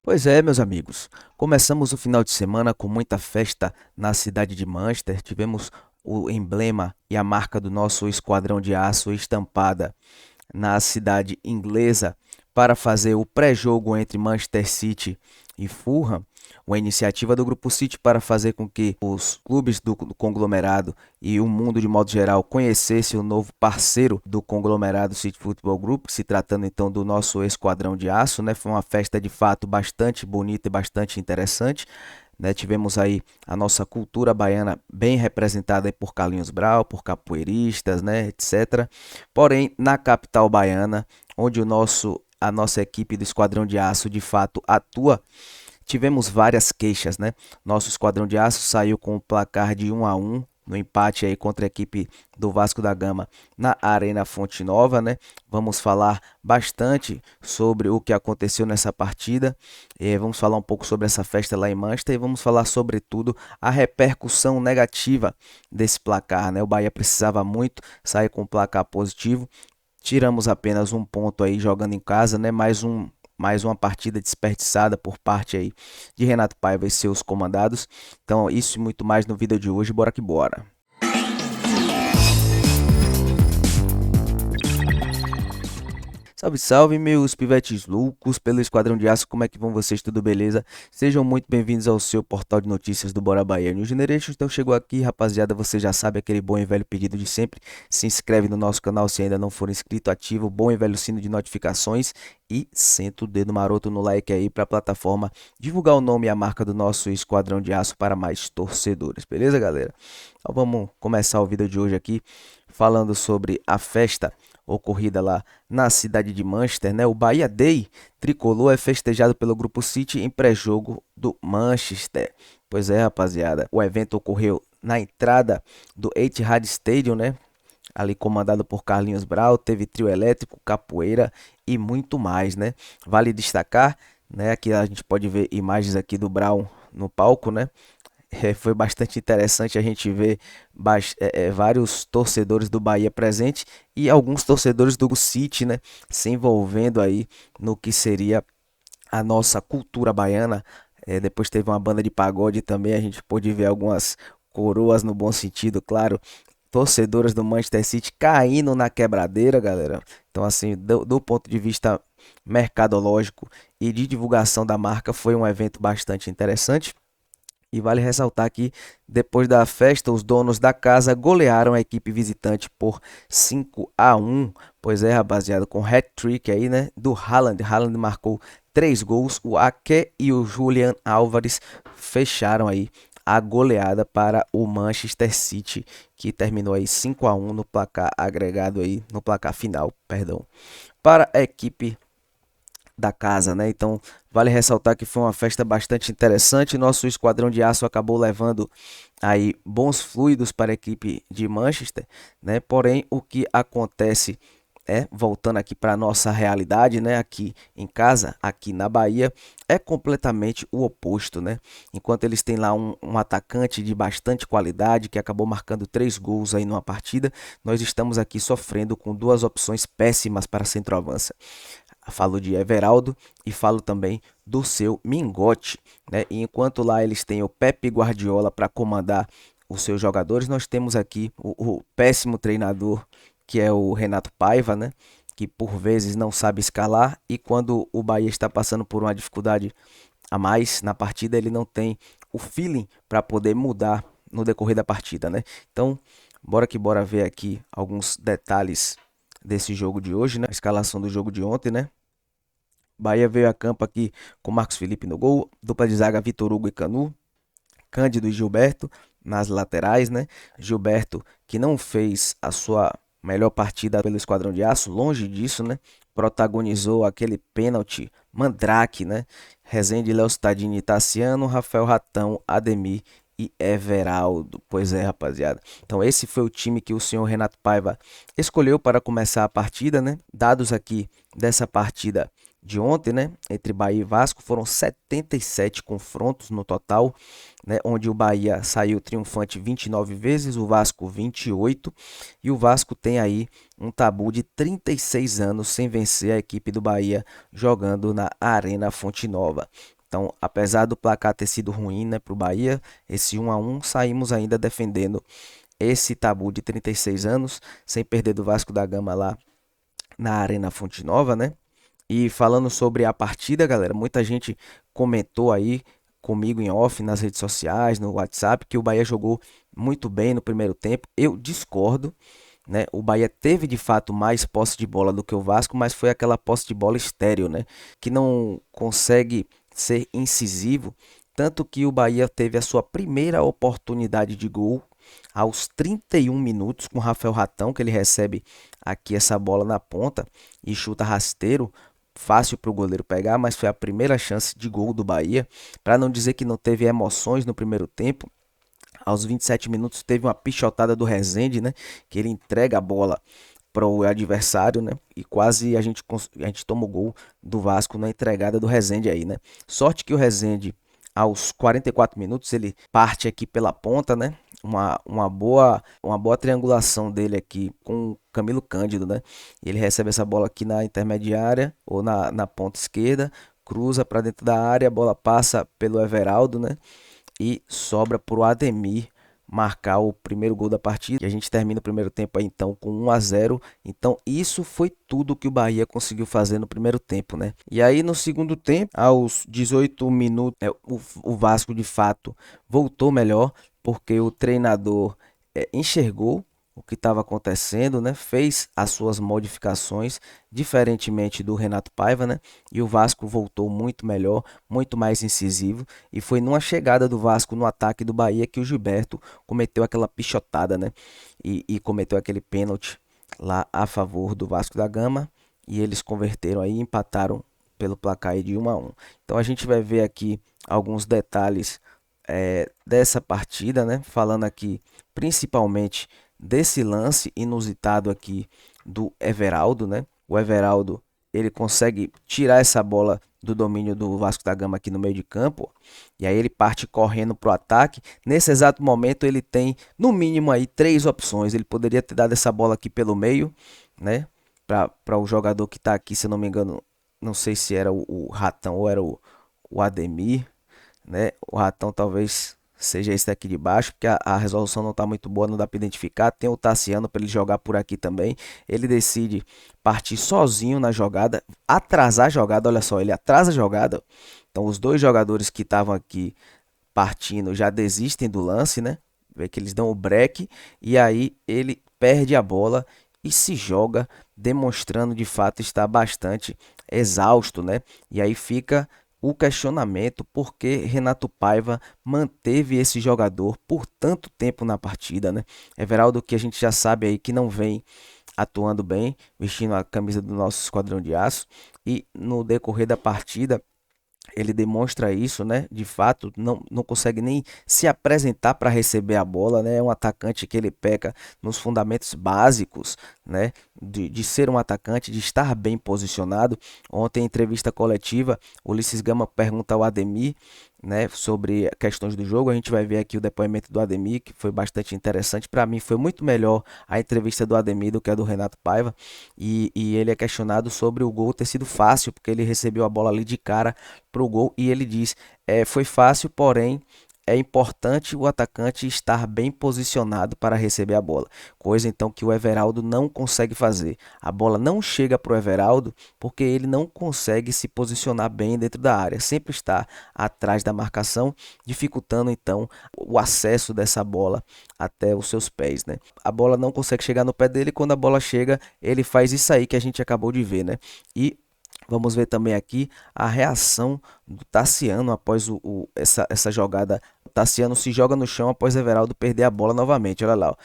Pois é, meus amigos, começamos o final de semana com muita festa na cidade de Manchester. Tivemos o emblema e a marca do nosso esquadrão de aço estampada na cidade inglesa para fazer o pré-jogo entre Manchester City e Fulham, uma iniciativa do Grupo City para fazer com que os clubes do conglomerado e o mundo de modo geral conhecesse o novo parceiro do conglomerado City Football Group, se tratando então do nosso esquadrão de aço, né? Foi uma festa de fato bastante bonita e bastante interessante. Né, tivemos aí a nossa cultura baiana bem representada aí por Carlinhos Brau, por capoeiristas, né, etc. Porém, na capital baiana, onde a nossa equipe do Esquadrão de Aço de fato atua, tivemos várias queixas, né? Nosso Esquadrão de Aço saiu com o placar de 1-1 no empate aí contra a equipe do Vasco da Gama na Arena Fonte Nova, né? Vamos falar bastante sobre o que aconteceu nessa partida, vamos falar um pouco sobre essa festa lá em Manchester e vamos falar sobretudo a repercussão negativa desse placar, né? O Bahia precisava muito sair com um placar positivo, tiramos apenas um ponto aí jogando em casa, né? Mais uma partida desperdiçada por parte aí de Renato Paiva e seus comandados. Então, isso e muito mais no vídeo de hoje. Bora que bora. Salve, salve, meus pivetes loucos pelo Esquadrão de Aço, como é que vão vocês? Tudo beleza? Sejam muito bem-vindos ao seu portal de notícias do Bora Bahia New Generation. Então chegou aqui, rapaziada, você já sabe aquele bom e velho pedido de sempre. Se inscreve no nosso canal se ainda não for inscrito, ativa o bom e velho sino de notificações e senta o dedo maroto no like aí para a plataforma divulgar o nome e a marca do nosso Esquadrão de Aço para mais torcedores, beleza, galera? Então vamos começar o vídeo de hoje aqui falando sobre a festa ocorrida lá na cidade de Manchester, né? O Bahia Day tricolor é festejado pelo Grupo City em pré-jogo do Manchester. Pois é, rapaziada, o evento ocorreu na entrada do Etihad Stadium, né? Ali comandado por Carlinhos Brau, teve trio elétrico, capoeira e muito mais, né? Vale destacar, né? Que a gente pode ver imagens aqui do Brau no palco, né? Foi bastante interessante a gente ver vários torcedores do Bahia presentes e alguns torcedores do City, né, se envolvendo aí no que seria a nossa cultura baiana. Depois teve uma banda de pagode também, a gente pôde ver algumas coroas no bom sentido, claro, torcedoras do Manchester City caindo na quebradeira, galera. Então, assim, do ponto de vista mercadológico e de divulgação da marca, foi um evento bastante interessante. E vale ressaltar que depois da festa, os donos da casa golearam a equipe visitante por 5-1. Pois é, rapaziada, com hat-trick aí, né, do Haaland. Haaland marcou 3 gols, o Ake e o Julian Álvares fecharam aí a goleada para o Manchester City, que terminou aí 5-1 no placar agregado aí, no placar final, perdão, para a equipe da casa, né? Então, vale ressaltar que foi uma festa bastante interessante. Nosso esquadrão de aço acabou levando aí bons fluidos para a equipe de Manchester, né? Porém, o que acontece voltando aqui para a nossa realidade, né? Aqui em casa, aqui na Bahia, é completamente o oposto, né? Enquanto eles têm lá um atacante de bastante qualidade que acabou marcando 3 gols aí numa partida, nós estamos aqui sofrendo com duas opções péssimas para centroavança. Falo de Everaldo e falo também do seu Mingote, né? E enquanto lá eles têm o Pepe Guardiola para comandar os seus jogadores, nós temos aqui o péssimo treinador, que é o Renato Paiva, né? Que por vezes não sabe escalar e quando o Bahia está passando por uma dificuldade a mais na partida, ele não tem o feeling para poder mudar no decorrer da partida, né? Então, bora que bora ver aqui alguns detalhes desse jogo de hoje, né? A escalação do jogo de ontem, né? Bahia veio a campo aqui com Marcos Felipe no gol, dupla de zaga Vitor Hugo e Canu, Cândido e Gilberto nas laterais, né? Gilberto que não fez a sua melhor partida pelo Esquadrão de Aço, longe disso, né? Protagonizou aquele pênalti mandrake, né? Rezende, Léo Cittadini e Tassiano, Rafael Ratão, Ademir e Everaldo. Pois é, rapaziada. Então esse foi o time que o senhor Renato Paiva escolheu para começar a partida, né? Dados aqui dessa partida de ontem, né, entre Bahia e Vasco, foram 77 confrontos no total, né, onde o Bahia saiu triunfante 29 vezes, o Vasco 28, e o Vasco tem aí um tabu de 36 anos sem vencer a equipe do Bahia jogando na Arena Fonte Nova. Então, apesar do placar ter sido ruim, né, para o Bahia, esse 1-1 saímos ainda defendendo esse tabu de 36 anos, sem perder do Vasco da Gama lá na Arena Fonte Nova, né? E falando sobre a partida, galera, muita gente comentou aí comigo em off nas redes sociais, no WhatsApp, que o Bahia jogou muito bem no primeiro tempo. Eu discordo, né? O Bahia teve de fato mais posse de bola do que o Vasco, mas foi aquela posse de bola estéril, né? Que não consegue ser incisivo, tanto que o Bahia teve a sua primeira oportunidade de gol aos 31 minutos com o Rafael Ratão, que ele recebe aqui essa bola na ponta e chuta rasteiro, fácil para o goleiro pegar, mas foi a primeira chance de gol do Bahia. Para não dizer que não teve emoções no primeiro tempo, aos 27 minutos teve uma pichotada do Rezende, né? Que ele entrega a bola para o adversário, né? E quase a gente toma o gol do Vasco na entregada do Rezende aí, né? Sorte que o Rezende, aos 44 minutos, ele parte aqui pela ponta, né? Uma boa triangulação dele aqui com o Camilo Cândido, né? Ele recebe essa bola aqui na intermediária ou na ponta esquerda, cruza para dentro da área, a bola passa pelo Everaldo, né? E sobra para o Ademir marcar o primeiro gol da partida. E a gente termina o primeiro tempo aí então com 1-0. Então isso foi tudo que o Bahia conseguiu fazer no primeiro tempo, né? E aí no segundo tempo, aos 18 minutos, o Vasco de fato voltou melhor, porque o treinador enxergou o que estava acontecendo, né? Fez as suas modificações, diferentemente do Renato Paiva, né? E o Vasco voltou muito melhor, muito mais incisivo. E foi numa chegada do Vasco no ataque do Bahia que o Gilberto cometeu aquela pichotada, né? E cometeu aquele pênalti lá a favor do Vasco da Gama. E eles converteram aí e empataram pelo placar aí de 1-1. Então a gente vai ver aqui alguns detalhes dessa partida, né? Falando aqui principalmente desse lance inusitado aqui do Everaldo, né? O Everaldo, ele consegue tirar essa bola do domínio do Vasco da Gama aqui no meio de campo, e aí ele parte correndo para o ataque. Nesse exato momento ele tem no mínimo aí três opções. Ele poderia ter dado essa bola aqui pelo meio, né? Para o jogador que está aqui, se eu não me engano, não sei se era o Ratão ou era o Ademir, né? O Ratão talvez seja esse daqui de baixo, porque a resolução não está muito boa, não dá para identificar. Tem o Tassiano para ele jogar por aqui também. Ele decide partir sozinho na jogada, atrasar a jogada. Olha só, ele atrasa a jogada. Então os dois jogadores que estavam aqui partindo já desistem do lance, né? Vê que eles dão o break e aí ele perde a bola e se joga, demonstrando de fato estar bastante exausto, né? E aí fica o questionamento por que Renato Paiva manteve esse jogador por tanto tempo na partida, né? Everaldo, que a gente já sabe aí que não vem atuando bem, vestindo a camisa do nosso Esquadrão de Aço, e no decorrer da partida ele demonstra isso, né? De fato, não consegue nem se apresentar para receber a bola, né? É um atacante que ele peca nos fundamentos básicos, né? De ser um atacante, de estar bem posicionado. Ontem, em entrevista coletiva, Ulisses Gama pergunta ao Ademir, né, sobre questões do jogo. A gente vai ver aqui o depoimento do Ademir, que foi bastante interessante. Para mim, foi muito melhor a entrevista do Ademir do que a do Renato Paiva. E ele é questionado sobre o gol ter sido fácil, porque ele recebeu a bola ali de cara para o gol. E ele diz: foi fácil, porém é importante o atacante estar bem posicionado para receber a bola, coisa então que o Everaldo não consegue fazer. A bola não chega para o Everaldo porque ele não consegue se posicionar bem dentro da área, sempre está atrás da marcação, dificultando então o acesso dessa bola até os seus pés, né? A bola não consegue chegar no pé dele, quando a bola chega, ele faz isso aí que a gente acabou de ver, né? E vamos ver também aqui a reação do Tassiano após essa jogada. O Tassiano se joga no chão após o Everaldo perder a bola novamente. Olha lá, ó.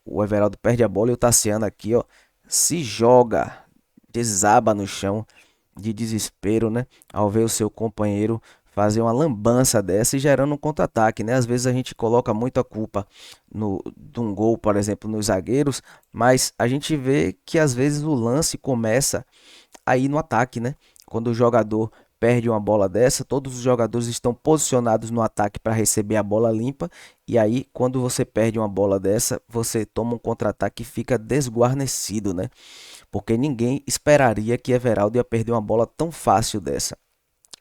O Everaldo perde a bola e o Tassiano aqui, ó, se joga, desaba no chão de desespero, né? Ao ver o seu companheiro fazer uma lambança dessa e gerando um contra-ataque, né? Às vezes a gente coloca muito a culpa de um gol, por exemplo, nos zagueiros, mas a gente vê que às vezes o lance começa aí no ataque, né? Quando o jogador perde uma bola dessa, todos os jogadores estão posicionados no ataque para receber a bola limpa, e aí quando você perde uma bola dessa, você toma um contra-ataque e fica desguarnecido, né? Porque ninguém esperaria que Everaldo ia perder uma bola tão fácil dessa.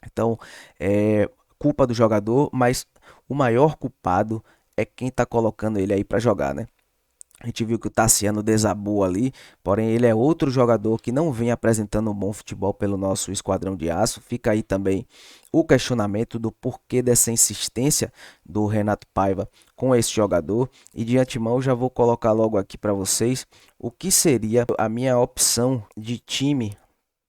Então, é culpa do jogador, mas o maior culpado é quem está colocando ele aí para jogar, né? A gente viu que o Tassiano desabou ali, porém ele é outro jogador que não vem apresentando um bom futebol pelo nosso Esquadrão de Aço. Fica aí também o questionamento do porquê dessa insistência do Renato Paiva com esse jogador. E de antemão já vou colocar logo aqui para vocês o que seria a minha opção de time,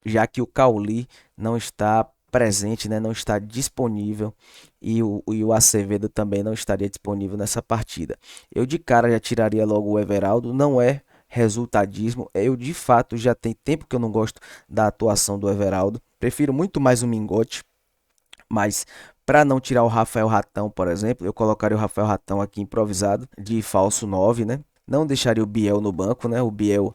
já que o Cauli não está presente, né, não está disponível e o Acevedo também não estaria disponível nessa partida. Eu de cara já tiraria logo o Everaldo, não é resultadismo, eu de fato já tem tempo que eu não gosto da atuação do Everaldo, prefiro muito mais o Mingote, mas para não tirar o Rafael Ratão, por exemplo, eu colocaria o Rafael Ratão aqui improvisado de falso 9, né? Não deixaria o Biel no banco, né? O Biel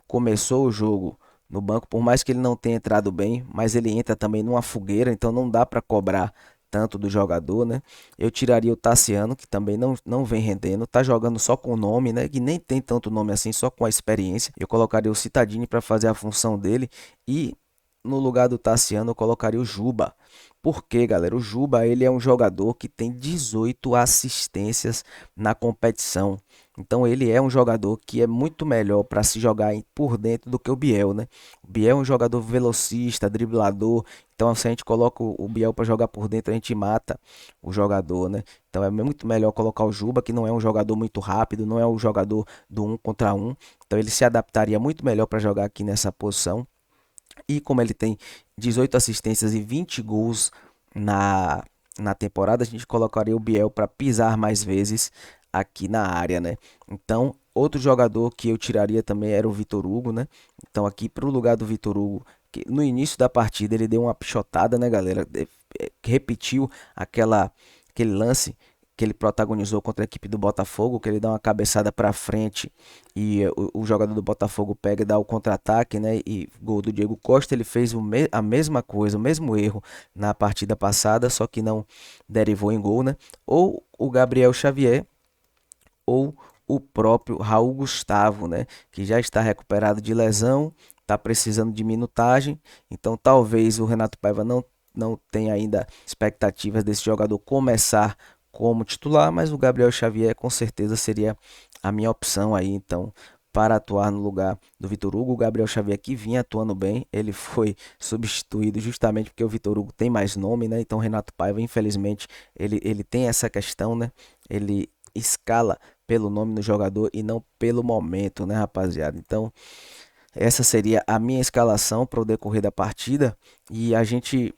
começou o jogo no banco, por mais que ele não tenha entrado bem, mas ele entra também numa fogueira, então não dá para cobrar tanto do jogador, né? Eu tiraria o Tassiano, que também não vem rendendo, tá jogando só com o nome, né? Que nem tem tanto nome assim, só com a experiência. Eu colocaria o Citadini para fazer a função dele e no lugar do Tassiano eu colocaria o Juba. Porque, galera, o Juba ele é um jogador que tem 18 assistências na competição. Então ele é um jogador que é muito melhor para se jogar por dentro do que o Biel, né? O Biel é um jogador velocista, driblador. Então se a gente coloca o Biel para jogar por dentro, a gente mata o jogador, né? Então é muito melhor colocar o Juba, que não é um jogador muito rápido, não é um jogador do um contra um. Então ele se adaptaria muito melhor para jogar aqui nessa posição. E como ele tem 18 assistências e 20 gols na, na temporada, a gente colocaria o Biel para pisar mais vezes aqui na área, né? Então, outro jogador que eu tiraria também era o Vitor Hugo, né? Então, aqui para o lugar do Vitor Hugo, que no início da partida ele deu uma pichotada, né, galera? Repetiu aquele lance que ele protagonizou contra a equipe do Botafogo, que ele dá uma cabeçada para frente e o jogador do Botafogo pega e dá o contra-ataque, né? E gol do Diego Costa, ele fez a mesma coisa, o mesmo erro na partida passada, só que não derivou em gol, né? Ou o Gabriel Xavier ou o próprio Raul Gustavo, né? Que já está recuperado de lesão, está precisando de minutagem, então talvez o Renato Paiva não tenha ainda expectativas desse jogador começar como titular, mas o Gabriel Xavier com certeza seria a minha opção aí, então, para atuar no lugar do Vitor Hugo. O Gabriel Xavier que vinha atuando bem, ele foi substituído justamente porque o Vitor Hugo tem mais nome, né? Então, Renato Paiva, infelizmente, ele tem essa questão, né? Ele escala pelo nome do jogador e não pelo momento, né, rapaziada? Então, essa seria a minha escalação para o decorrer da partida e a gente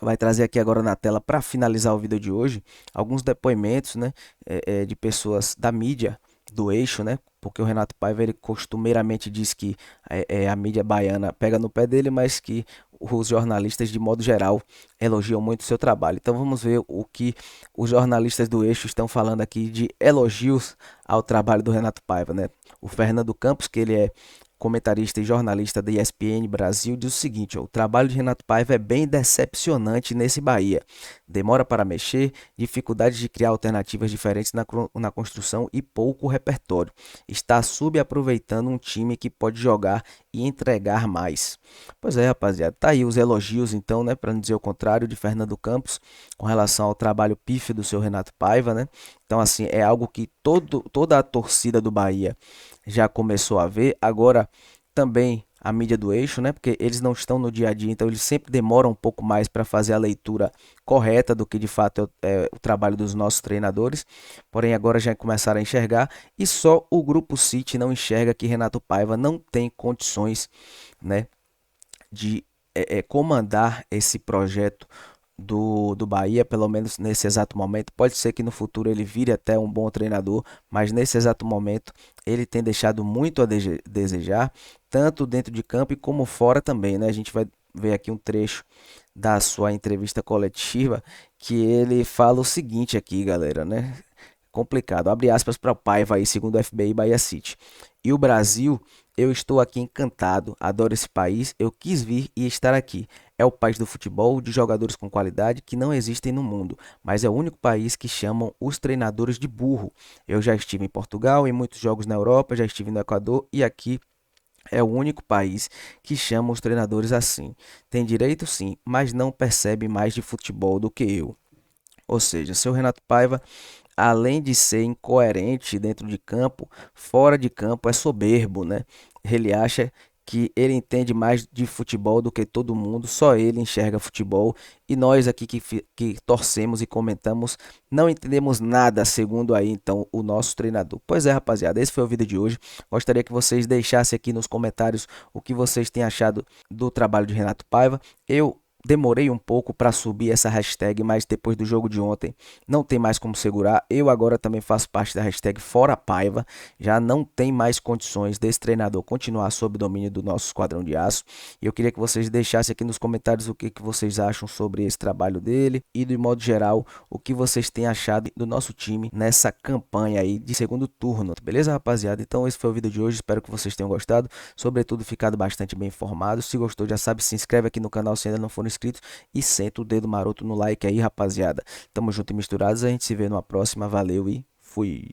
vai trazer aqui agora na tela para finalizar o vídeo de hoje alguns depoimentos, né, de pessoas da mídia do eixo, né, porque o Renato Paiva ele costumeiramente diz que a mídia baiana pega no pé dele, mas que os jornalistas de modo geral elogiam muito o seu trabalho. Então vamos ver o que os jornalistas do eixo estão falando aqui de elogios ao trabalho do Renato Paiva, né? O Fernando Campos, que ele é comentarista e jornalista da ESPN Brasil, diz o seguinte: ó, o trabalho de Renato Paiva é bem decepcionante nesse Bahia. Demora para mexer, dificuldade de criar alternativas diferentes na construção e pouco repertório. Está subaproveitando um time que pode jogar e entregar mais. Pois é, rapaziada, tá aí os elogios então, né, para não dizer o contrário, de Fernando Campos com relação ao trabalho pífio do seu Renato Paiva, né? Então assim, é algo que toda a torcida do Bahia já começou a ver. Agora também a mídia do eixo, né? Porque eles não estão no dia a dia, então eles sempre demoram um pouco mais para fazer a leitura correta do que de fato é o trabalho dos nossos treinadores. Porém, agora já começaram a enxergar e só o Grupo City não enxerga que Renato Paiva não tem condições, né, de comandar esse projeto do Bahia, pelo menos nesse exato momento. Pode ser que no futuro ele vire até um bom treinador, mas nesse exato momento ele tem deixado muito a desejar, tanto dentro de campo e como fora também, né? A gente vai ver aqui um trecho da sua entrevista coletiva que ele fala o seguinte aqui, galera, né? Complicado. Abre aspas para o Paiva aí, segundo o FBI Bahia City. E o Brasil, eu estou aqui encantado, adoro esse país, eu quis vir e estar aqui. É o país do futebol, de jogadores com qualidade que não existem no mundo, mas é o único país que chamam os treinadores de burro. Eu já estive em Portugal, em muitos jogos na Europa, já estive no Equador e aqui É o único país que chama os treinadores assim. Tem direito sim, mas não percebe mais de futebol do que eu. Ou seja, seu Renato Paiva, além de ser incoerente dentro de campo, fora de campo é soberbo, né? Ele acha que ele entende mais de futebol do que todo mundo, só ele enxerga futebol e nós aqui que torcemos e comentamos não entendemos nada, segundo aí então o nosso treinador. Pois é, rapaziada, esse foi o vídeo de hoje. Gostaria que vocês deixassem aqui nos comentários o que vocês têm achado do trabalho de Renato Paiva. Eu demorei um pouco para subir essa hashtag, mas depois do jogo de ontem não tem mais como segurar. Eu agora também faço parte da hashtag Fora Paiva. Já não tem mais condições desse treinador continuar sob domínio do nosso Esquadrão de Aço. E eu queria que vocês deixassem aqui nos comentários o que vocês acham sobre esse trabalho dele e, de modo geral, o que vocês têm achado do nosso time nessa campanha aí de segundo turno. Beleza, rapaziada? Então esse foi o vídeo de hoje. Espero que vocês tenham gostado. Sobretudo, ficado bastante bem informado. Se gostou, já sabe, se inscreve aqui no canal se ainda não for inscrito e senta o dedo maroto no like aí, rapaziada. Tamo junto e misturados. A gente se vê numa próxima. Valeu e fui.